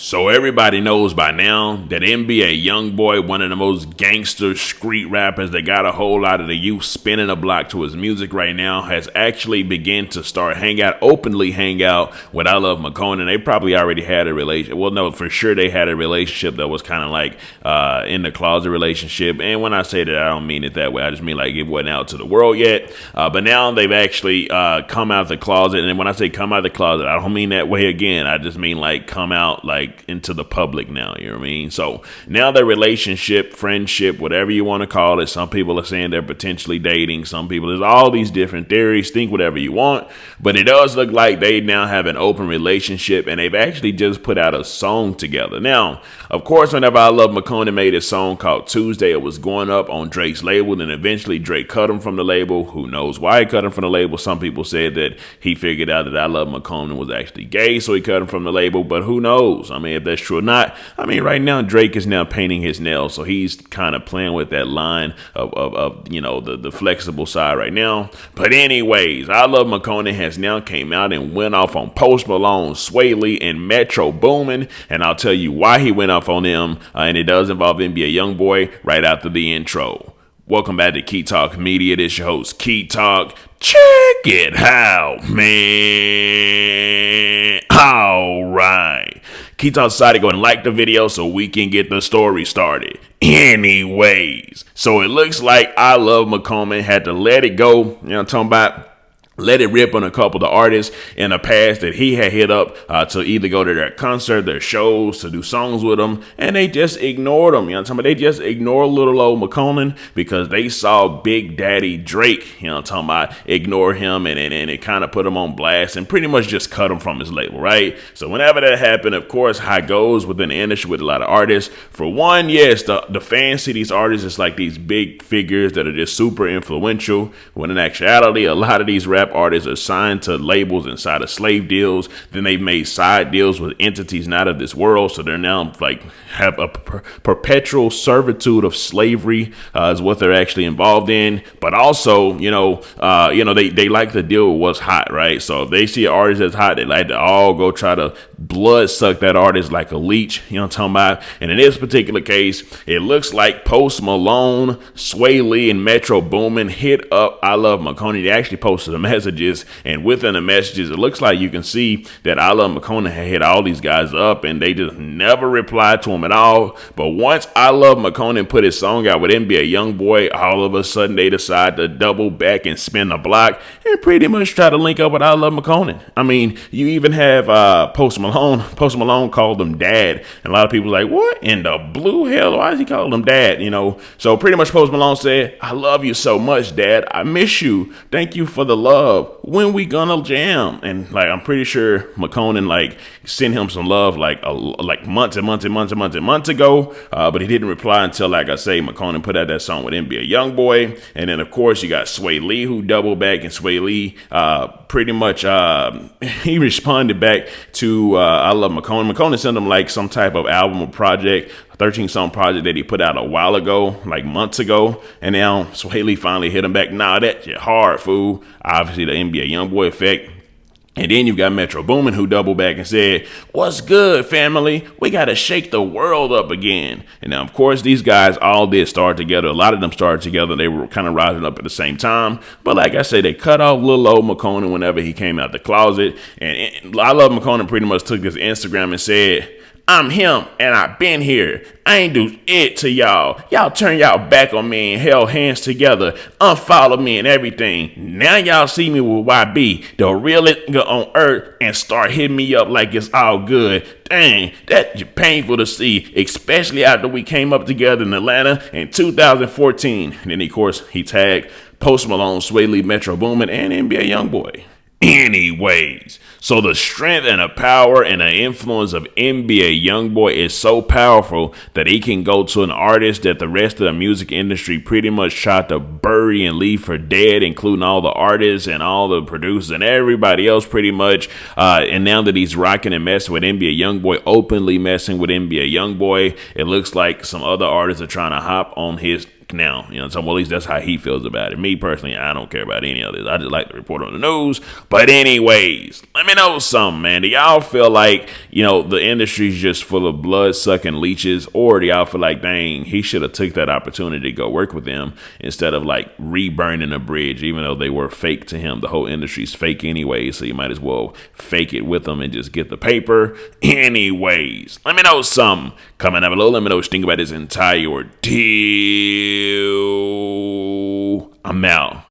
So everybody knows by now that NBA Youngboy, one of the most gangster street rappers that got a whole lot of the youth spinning a block to his music right now, has actually begun to start openly hang out with Ilovemakonnen. They probably already had a relationship. Well, no, for sure they had a relationship that was kind of like in the closet relationship. And when I say that, I don't mean it that way. I just mean like it wasn't out to the world yet. But now they've actually come out of the closet. And when I say come out of the closet, I don't mean that way again. I just mean like come out like into the public now, you know what I mean? So now their relationship, friendship, whatever you want to call it, some people are saying they're potentially dating, some people, there's all these different theories, think whatever you want, but it does look like they now have an open relationship, and they've actually just put out a song together. Now, of course, whenever Ilovemakonnen made a song called Tuesday, it was going up on Drake's label, and eventually Drake cut him from the label. Who knows why he cut him from the label? Some people said that he figured out that Ilovemakonnen was actually gay, so he cut him from the label, but who knows? I mean, if that's true or not. I mean, right now Drake is now painting his nails, so he's kind of playing with that line of you know, the flexible side right now. But anyways, Ilovemakonnen has now came out and went off on Post Malone, Swae, and Metro Boomin, and I'll tell you why he went off on them, and it does involve NBA Youngboy right after the intro. Welcome back to Key Talk Media. This your host, Key Talk. Check it out, man. All right. Key Talk decided to go and like the video so we can get the story started. Anyways, so it looks like Ilovemakonnen had to let it go. You know what I'm talking about? Let it rip on a couple of the artists in the past that he had hit up to either go to their concert, their shows, to do songs with them, and they just ignored them. You know what I'm talking about? They just ignored little old McConnen because they saw Big Daddy Drake, you know what I'm talking about, ignore him, and it kind of put him on blast and pretty much just cut him from his label, right? So whenever that happened, of course, how it goes within the industry with a lot of artists. For one, yes, the fans see these artists as like these big figures that are just super influential, when in actuality, a lot of these rap artists are signed to labels inside of slave deals. Then they've made side deals with entities not of this world, so they're now like have a perpetual servitude of slavery is what they're actually involved in. But also, they like to deal with what's hot, right? So if they see an artist that's hot, they like to all go try to blood suck that artist like a leech. You know what I'm talking about? And in this particular case, it looks like Post Malone, Swae, and Metro Boomin hit up Ilovemakonnen. They actually posted a messages, and within the messages, it looks like you can see that Ilovemakonnen had hit all these guys up, and they just never replied to him at all. But once Ilovemakonnen put his song out with NBA Youngboy, all of a sudden they decide to double back and spin the block and pretty much try to link up with Ilovemakonnen. I mean, you even have Post Malone. Post Malone called him dad, and a lot of people like, what in the blue hell? Why is he calling him dad? You know, so pretty much Post Malone said, I love you so much, dad. I miss you. Thank you for the love. When we gonna jam? And like, I'm pretty sure McConnen like sent him some love like months ago, but he didn't reply until, like I say, McConnen put out that song with NBA Youngboy. And then of course you got Swae who doubled back, and Swae pretty much he responded back to Ilovemakonnen. McConnen sent him like some type of album or project, 13-song project that he put out a while ago, like months ago, and now Swae finally hit him back. Nah, that shit hard, fool. Obviously the NBA Youngboy effect. And then you've got Metro Boomin who doubled back and said, what's good, family? We got to shake the world up again. And now, of course, these guys all did start together. A lot of them started together. They were kind of rising up at the same time. But like I said, they cut off little old McConnen whenever he came out the closet. And Ilovemakonnen pretty much took his Instagram and said, I'm him, and I've been here. I ain't do it to y'all. Y'all turn y'all back on me and held hands together, unfollow me and everything. Now y'all see me with YB, the real nigga on earth, and start hitting me up like it's all good. Dang, that's painful to see, especially after we came up together in Atlanta in 2014. And then, of course, he tagged Post Malone, Swae, Metro Boomin, and NBA Youngboy. Anyways, so the strength and the power and the influence of NBA Youngboy is so powerful that he can go to an artist that the rest of the music industry pretty much tried to bury and leave for dead, including all the artists and all the producers and everybody else pretty much. And now that he's rocking and messing with NBA Youngboy, openly messing with NBA Youngboy, it looks like some other artists are trying to hop on his fake now. So well, at least that's how he feels about it. Me personally, I don't care about any of this. I just like to report on the news. But anyways, let me know something, man. Do y'all feel like, the industry's just full of blood-sucking leeches, or do y'all feel like, dang, he should have took that opportunity to go work with them instead of like re-burning a bridge, even though they were fake to him? The whole industry's fake anyway, so you might as well fake it with them and just get the paper. Anyways, let me know something. Comment down below. Let me know what you think about this entire ordeal. I'm out.